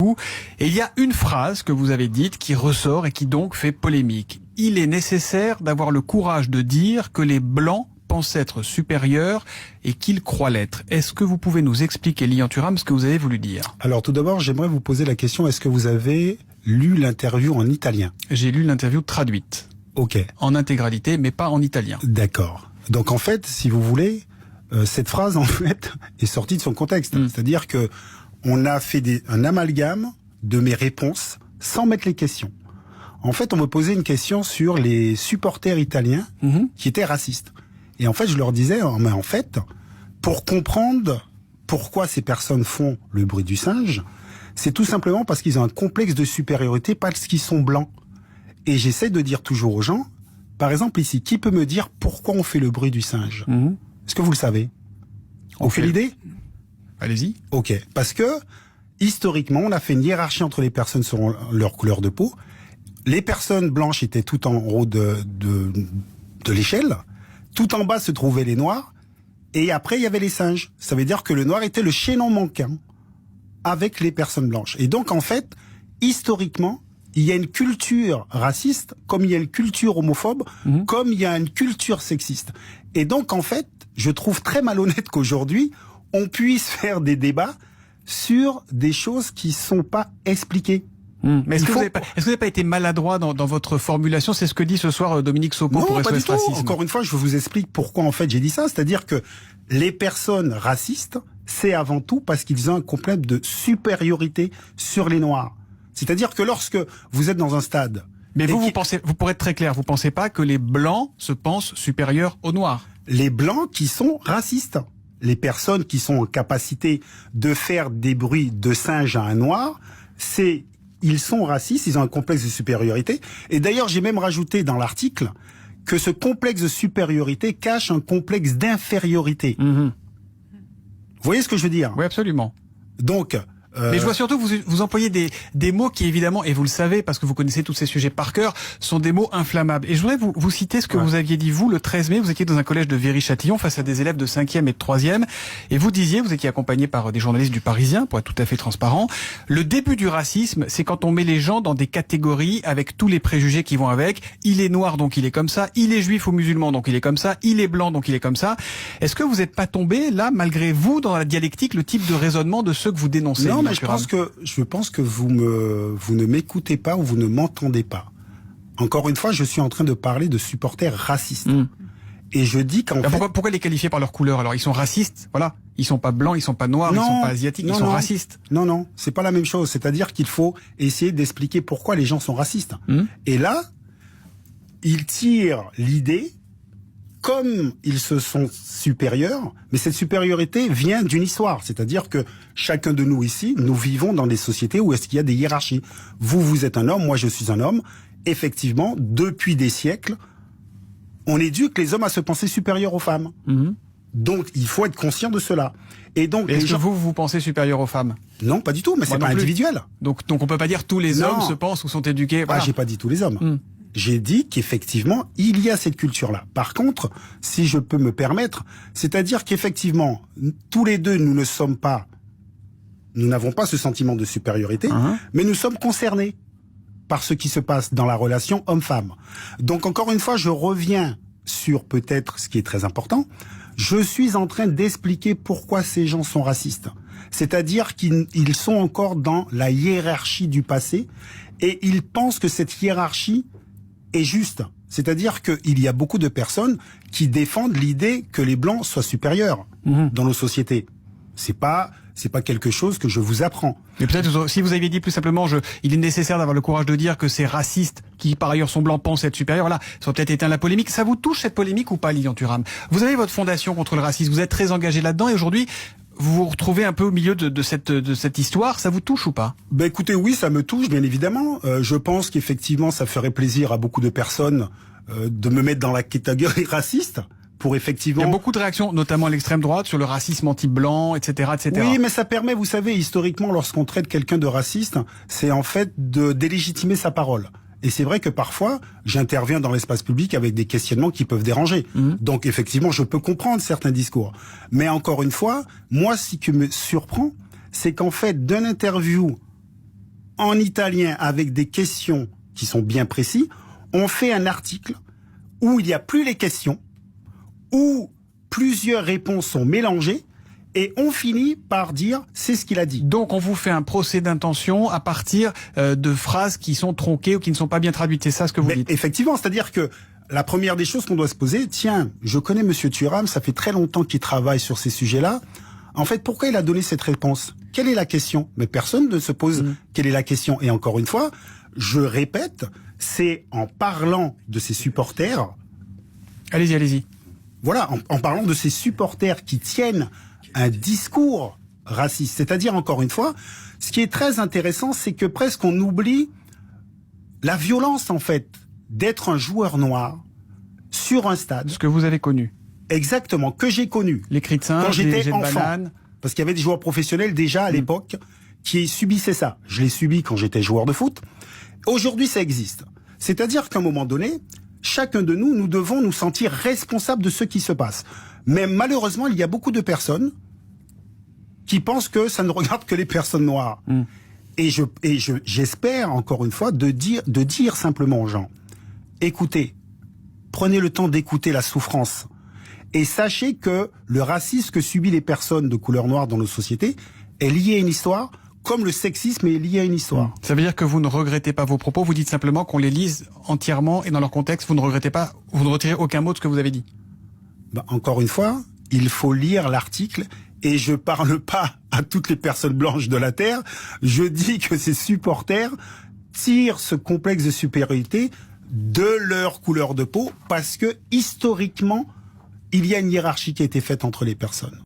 Et il y a une phrase que vous avez dite qui ressort et qui donc fait polémique. Il est nécessaire d'avoir le courage de dire que les Blancs pensent être supérieurs et qu'ils croient l'être. Est-ce que vous pouvez nous expliquer, Lilian Thuram, ce que vous avez voulu dire? Alors tout d'abord, j'aimerais vous poser la question, est-ce que vous avez lu l'interview en italien? J'ai lu l'interview traduite. Ok. En intégralité, mais pas en italien. D'accord. Donc en fait, si vous voulez, cette phrase en fait est sortie de son contexte. C'est-à-dire que on a fait un amalgame de mes réponses sans mettre les questions. En fait, on me posait une question sur les supporters italiens qui étaient racistes. Et en fait, je leur disais, mais en fait, pour comprendre pourquoi ces personnes font le bruit du singe, c'est tout simplement parce qu'ils ont un complexe de supériorité, parce qu'ils sont blancs. Et j'essaie de dire toujours aux gens, par exemple ici, qui peut me dire pourquoi on fait le bruit du singe? Est-ce que vous le savez? On fait l'idée? Allez-y. Ok. Parce que, historiquement, on a fait une hiérarchie entre les personnes selon leur couleur de peau. Les personnes blanches étaient tout en haut de l'échelle. Tout en bas se trouvaient les noirs. Et après, il y avait les singes. Ça veut dire que le noir était le chaînon manquant avec les personnes blanches. Et donc, en fait, historiquement, il y a une culture raciste, comme il y a une culture homophobe, comme il y a une culture sexiste. Et donc, en fait, je trouve très malhonnête qu'aujourd'hui, on puisse faire des débats sur des choses qui sont pas expliquées. Mais est-ce que vous n'avez pas été maladroit dans votre formulation? C'est ce que dit ce soir Dominique Sopo pour SOS Racisme. Encore une fois, je vous explique pourquoi en fait j'ai dit ça. C'est-à-dire que les personnes racistes, c'est avant tout parce qu'ils ont un complexe de supériorité sur les Noirs. C'est-à-dire que lorsque vous êtes dans un stade... Mais vous pensez, vous pourrez être très clair, vous pensez pas que les Blancs se pensent supérieurs aux Noirs? Les Blancs qui sont racistes. Les personnes qui sont en capacité de faire des bruits de singe à un Noir, ils sont racistes, ils ont un complexe de supériorité. Et d'ailleurs, j'ai même rajouté dans l'article que ce complexe de supériorité cache un complexe d'infériorité. Vous voyez ce que je veux dire? Oui, absolument. Donc... Mais je vois surtout que vous employez des mots qui, évidemment, et vous le savez, parce que vous connaissez tous ces sujets par cœur, sont des mots inflammables. Et je voudrais vous citer ce que vous aviez dit, vous, le 13 mai, vous étiez dans un collège de Viry-Châtillon face à des élèves de 5e et de 3e, et vous disiez, vous étiez accompagné par des journalistes du Parisien, pour être tout à fait transparent, le début du racisme, c'est quand on met les gens dans des catégories avec tous les préjugés qui vont avec. Il est noir, donc il est comme ça. Il est juif ou musulman, donc il est comme ça. Il est blanc, donc il est comme ça. Est-ce que vous n'êtes pas tombé, là, malgré vous, dans la dialectique, le type de raisonnement de ceux que vous dénoncez? Non, mais je pense que vous ne m'écoutez pas ou vous ne m'entendez pas. Encore une fois, je suis en train de parler de supporters racistes. Et je dis qu'en fait... Pourquoi les qualifier par leur couleur? Alors, ils sont racistes, voilà. Ils sont pas blancs, ils sont pas noirs, ils sont pas asiatiques, ils sont racistes. Non, c'est pas la même chose. C'est-à-dire qu'il faut essayer d'expliquer pourquoi les gens sont racistes. Et là, ils tirent l'idée comme ils se sont supérieurs, mais cette supériorité vient d'une histoire. C'est-à-dire que chacun de nous ici, nous vivons dans des sociétés où est-ce qu'il y a des hiérarchies. Vous êtes un homme, moi je suis un homme. Effectivement, depuis des siècles, on éduque les hommes à se penser supérieurs aux femmes. Donc, il faut être conscient de cela. Et donc, est-ce que vous pensez supérieur aux femmes? Non, pas du tout, mais c'est pas individuel. Donc on peut pas dire tous les hommes se pensent ou sont éduqués. Voilà. Ah, j'ai pas dit tous les hommes. J'ai dit qu'effectivement, il y a cette culture-là. Par contre, si je peux me permettre, c'est-à-dire qu'effectivement, tous les deux, nous n'avons pas ce sentiment de supériorité, mais nous sommes concernés par ce qui se passe dans la relation homme-femme. Donc, encore une fois, je reviens sur peut-être ce qui est très important. Je suis en train d'expliquer pourquoi ces gens sont racistes. C'est-à-dire qu'ils sont encore dans la hiérarchie du passé et ils pensent que cette hiérarchie est juste. C'est-à-dire qu'il y a beaucoup de personnes qui défendent l'idée que les Blancs soient supérieurs dans nos sociétés. C'est pas quelque chose que je vous apprends. Mais peut-être, si vous aviez dit plus simplement, il est nécessaire d'avoir le courage de dire que ces racistes, qui par ailleurs sont blancs, pensent être supérieurs, voilà, ça aurait peut-être éteint la polémique. Ça vous touche cette polémique ou pas, Lilian Thuram? Vous avez votre fondation contre le racisme, vous êtes très engagé là-dedans et aujourd'hui, vous vous retrouvez un peu au milieu de cette histoire, ça vous touche ou pas? Ben écoutez, oui, ça me touche, bien évidemment. Je pense qu'effectivement, ça ferait plaisir à beaucoup de personnes de me mettre dans la catégorie raciste. Pour effectivement... Il y a beaucoup de réactions, notamment à l'extrême droite, sur le racisme anti-blanc, etc., etc. Oui, mais ça permet, vous savez, historiquement, lorsqu'on traite quelqu'un de raciste, c'est en fait de délégitimer sa parole. Et c'est vrai que parfois, j'interviens dans l'espace public avec des questionnements qui peuvent déranger. Donc effectivement, je peux comprendre certains discours. Mais encore une fois, moi, ce qui me surprend, c'est qu'en fait, d'une interview en italien avec des questions qui sont bien précises, on fait un article où il n'y a plus les questions, où plusieurs réponses sont mélangées, et on finit par dire c'est ce qu'il a dit. Donc on vous fait un procès d'intention à partir de phrases qui sont tronquées ou qui ne sont pas bien traduites. C'est ça ce que vous dites? Effectivement, c'est-à-dire que la première des choses qu'on doit se poser, tiens, je connais Monsieur Thuram, ça fait très longtemps qu'il travaille sur ces sujets-là. En fait, pourquoi il a donné cette réponse? Quelle est la question? Mais personne ne se pose quelle est la question. Et encore une fois, je répète, c'est en parlant de ses supporters. Allez-y, allez-y. Voilà, en parlant de ces supporters qui tiennent un discours raciste. C'est-à-dire, encore une fois, ce qui est très intéressant, c'est que presque on oublie la violence, en fait, d'être un joueur noir sur un stade. Ce que vous avez connu. Exactement, que j'ai connu. Les cris de singe, quand j'étais les enfant. bananes. Parce qu'il y avait des joueurs professionnels déjà à l'époque qui subissaient ça. Je l'ai subi quand j'étais joueur de foot. Aujourd'hui, ça existe. C'est-à-dire qu'à un moment donné, chacun de nous, nous devons nous sentir responsables de ce qui se passe. Mais malheureusement, il y a beaucoup de personnes qui pensent que ça ne regarde que les personnes noires. Et j'espère, encore une fois, de dire simplement aux gens, écoutez, prenez le temps d'écouter la souffrance. Et sachez que le racisme que subissent les personnes de couleur noire dans nos sociétés est lié à une histoire, comme le sexisme est lié à une histoire. Ça veut dire que vous ne regrettez pas vos propos, vous dites simplement qu'on les lise entièrement et dans leur contexte, vous ne regrettez pas, vous ne retirez aucun mot de ce que vous avez dit. Encore une fois, il faut lire l'article et je parle pas à toutes les personnes blanches de la Terre. Je dis que ces supporters tirent ce complexe de supériorité de leur couleur de peau parce que historiquement, il y a une hiérarchie qui a été faite entre les personnes.